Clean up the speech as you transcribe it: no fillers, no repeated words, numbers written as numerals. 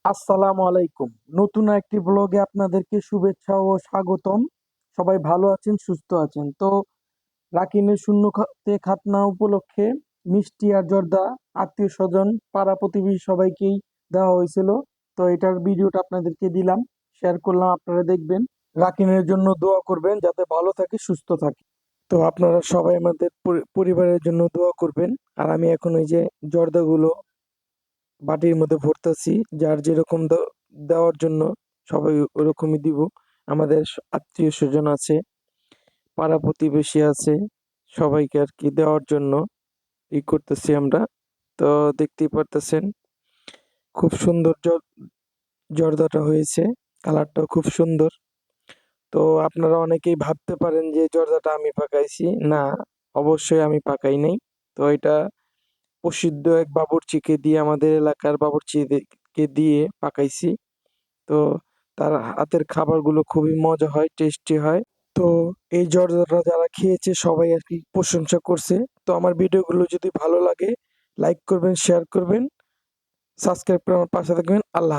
আসসালামু আলাইকুম। নতুন একটি ব্লগে আপনাদেরকে শুভেচ্ছা ও স্বাগতম। সবাই ভালো আছেন, সুস্থ আছেন। তো রাকিনের খাতনা উপলক্ষে মিষ্টি আর জর্দা আত্মীয়-স্বজন, পাড়া-প্রতিবেশী সবাইকেই দেওয়া হয়েছিল। তো এটার ভিডিওটা আপনাদেরকে দিলাম, শেয়ার করলাম, আপনারা দেখবেন। রাকিনের জন্য দোয়া করবেন যাতে ভালো থাকে, সুস্থ থাকে। তো আপনারা সবাই আমাদের পরিবারের জন্য দোয়া করবেন। আর আমি এখন এই যে জর্দাগুলো বাটির মধ্যে ভরতাছি, যার যেরকম দেওয়ার জন্য সবাই ওরকমই দিব। আমাদের আত্মীয় স্বজন আছে, পাড়া প্রতিবেশী আছে, সবাইকে আর কি দেওয়ার জন্য করতেছি আমরা। তো দেখতেই পারতেছেন খুব সুন্দর জর্দাটা হয়েছে, কালারটাও খুব সুন্দর। তো আপনারা অনেকেই ভাবতে পারেন যে জর্দাটা আমি পাকাইছি। না, অবশ্যই আমি পাকাই নাই। তো এটা প্রসিদ্ধ এক বাবুর্চিকে দিয়ে, আমাদের এলাকার বাবুর্চিকে দিয়ে পাকাইছি। তো তার হাতের খাবারগুলো খুবই মজা হয়, টেস্টি হয়। তো এই জর্দাটা যারা খেয়েছে সবাই আর কি প্রশংসা করছে। তো আমার ভিডিওগুলো যদি ভালো লাগে, লাইক করবেন, শেয়ার করবেন, সাবস্ক্রাইব করে আমার পাশে থাকবেন। আল্লাহ